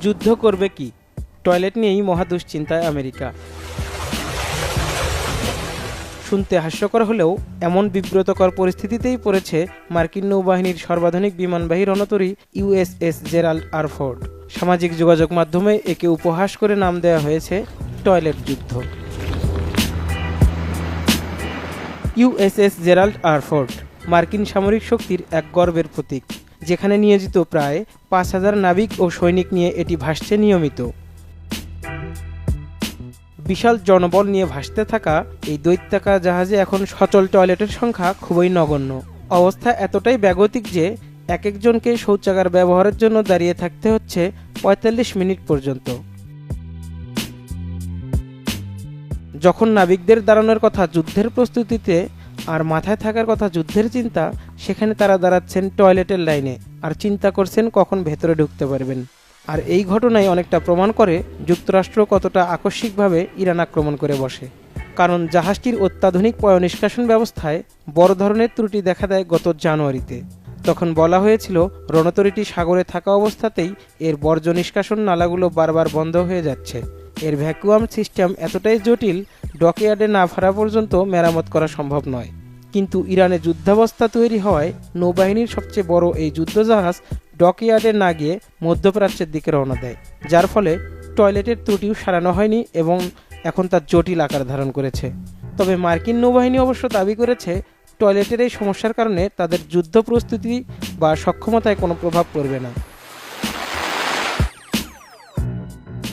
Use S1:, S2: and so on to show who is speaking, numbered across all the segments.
S1: যুদ্ধ করবে কি? টয়লেট নিয়েই মহা দুশ্চিন্তায় আমেরিকা। শুনতে হাস্যকর হলেও এমন বিব্রতকর পরিস্থিতিতেই পড়েছে মার্কিন নৌবাহিনীর সর্বাধুনিক বিমানবাহী রণতরী ইউএসএস জেরাল্ড আর ফোর্ড। সামাজিক যোগাযোগ মাধ্যমে একে উপহাস করে নাম দেওয়া হয়েছে টয়লেট যুদ্ধ। ইউএসএস জেরাল্ড আর ফোর্ড মার্কিন সামরিক শক্তির এক গর্বের প্রতীক, যেখানে নিয়োজিত প্রায় ৫,০০০ নাবিক ও সৈনিক নিয়ে এটি ভাসছে নিয়মিত। বিশাল জনবল নিয়ে ভাসতে থাকা এই দৈত্যাকার জাহাজে এখন সচল টয়লেটের সংখ্যা খুবই নগণ্য। অবস্থা এতটাই বেগতিক যে এক একজনকে শৌচাগার ব্যবহারের জন্য দাঁড়িয়ে থাকতে হচ্ছে ৪৫ মিনিট পর্যন্ত। যখন নাবিকদের দাঁড়ানোর কথা যুদ্ধের প্রস্তুতিতে আর মাথায় থাকার কথা যুদ্ধের চিন্তা, সেখানে তারা দাঁড়াচ্ছেন টয়লেটের লাইনে আর চিন্তা করছেন কখন ভেতরে ঢুকতে পারবেন। আর এই ঘটনাই অনেকটা প্রমাণ করে যুক্তরাষ্ট্র কতটা আকস্মিকভাবে ইরান আক্রমণ করে বসে। কারণ জাহাজটির অত্যাধুনিক পয়ঃনিষ্কাশন ব্যবস্থায় বড় ধরনের ত্রুটি দেখা দেয় গত জানুয়ারিতে। তখন বলা হয়েছিল রণতরীটি সাগরে থাকা অবস্থাতেই এর বর্জ্য নিষ্কাশন নালাগুলো বারবার বন্ধ হয়ে যাচ্ছে। এর ভ্যাকুয়াম সিস্টেম এতটাই জটিল, ডকইয়ার্ডে না ভাড়া পর্যন্ত মেরামত করা সম্ভব নয়। কিন্তু ইরানে যুদ্ধাবস্থা তৈরি হওয়ায় নৌবাহিনীর সবচেয়ে বড় এই যুদ্ধজাহাজ ডকইয়ার্ডে না গিয়ে মধ্যপ্রাচ্যের দিকে রওনা দেয়, যার ফলে টয়লেটের ত্রুটিও সারানো হয়নি এবং এখন তা জটিল আকার ধারণ করেছে। তবে মার্কিন নৌবাহিনী অবশ্য দাবি করেছে টয়লেটের এই সমস্যার কারণে তাদের যুদ্ধ প্রস্তুতি বা সক্ষমতায় কোনো প্রভাব পড়বে না।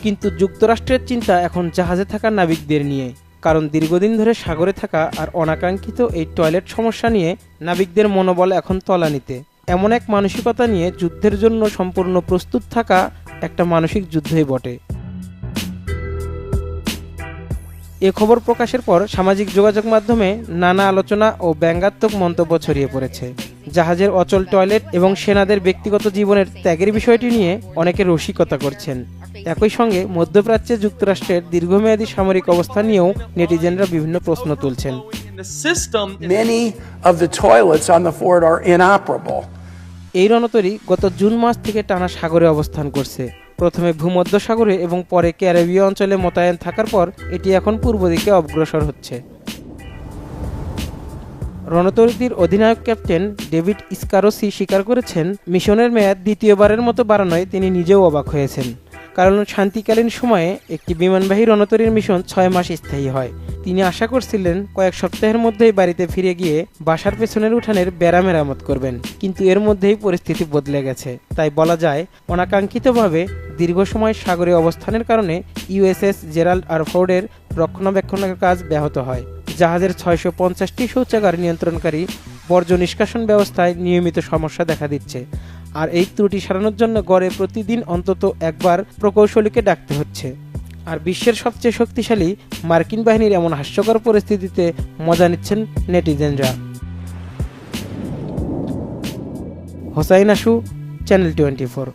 S1: কিন্তু যুক্তরাষ্ট্রের চিন্তা এখন জাহাজে থাকা নাবিকদের নিয়ে, কারণ দীর্ঘদিন ধরে সাগরে থাকা আর অনাকাঙ্ক্ষিত এই টয়লেট সমস্যা নিয়ে নাবিকদের মনোবল এখন তলানিতে। এমন এক মানসিকতা নিয়ে যুদ্ধের জন্য সম্পূর্ণ প্রস্তুত থাকা একটা মানসিক যুদ্ধই বটে। এ খবর প্রকাশের পর সামাজিক যোগাযোগ মাধ্যমে নানা আলোচনা ও ব্যঙ্গাত্মক মন্তব্য ছড়িয়ে পড়েছে। জাহাজের অচল টয়লেট এবং সেনাদের ব্যক্তিগত জীবনের ত্যাগের বিষয়টি নিয়ে অনেকে রসিকতা করছেন। একই সঙ্গে মধ্যপ্রাচ্যে যুক্তরাষ্ট্রের দীর্ঘমেয়াদী সামরিক অবস্থান নিয়েও নেটিজেনরা বিভিন্ন প্রশ্ন তুলছেন। এই রণতরী গত জুন মাস থেকে টানা সাগরে অবস্থান করছে। প্রথমে ভূমধ্য সাগরে এবং পরে ক্যারিবীয় অঞ্চলে মোতায়েন থাকার পর এটি এখন পূর্ব দিকে অগ্রসর হচ্ছে। রণতরীটির অধিনায়ক ক্যাপ্টেন ডেভিড স্কারোসি স্বীকার করেছেন, মিশনের মেয়াদ দ্বিতীয়বারের মতো বাড়ানোয় তিনি নিজেও অবাক হয়েছেন। কারণ শান্তিকালীন সময়ে একটি বিমানবাহী রণতরীর মিশন ৬ মাস স্থায়ী হয়। তিনি আশা করছিলেন কয়েক সপ্তাহের মধ্যেই বাড়িতে ফিরে গিয়ে বাসার পেছনের উঠানের বেড়া মেরামত করবেন, কিন্তু এর মধ্যেই পরিস্থিতি বদলে গেছে। তাই বলা যায় অনাকাঙ্ক্ষিতভাবে দীর্ঘ সময় সাগরে অবস্থানের কারণে ইউএসএস জেরাল্ড আর ফোর্ডের রক্ষণাবেক্ষণের কাজ ব্যাহত হয়। জাহাজের ৬৫০টি শৌচাগার নিয়ন্ত্রণকারী বর্জ্য নিষ্কাশন ব্যবস্থায় নিয়মিত সমস্যা দেখা দিচ্ছে। আর এই ত্রুটি সারানোর জন্য গড়ে প্রতিদিন অন্তত একবার প্রকৌশলীকে ডাকতে হচ্ছে। আর বিশ্বের সবচেয়ে শক্তিশালী মার্কিন বাহিনীর এমন হাস্যকর পরিস্থিতিতে মজা নিচ্ছেন নেটিজেনরা। হোসাইন আশু, চ্যানেল 24।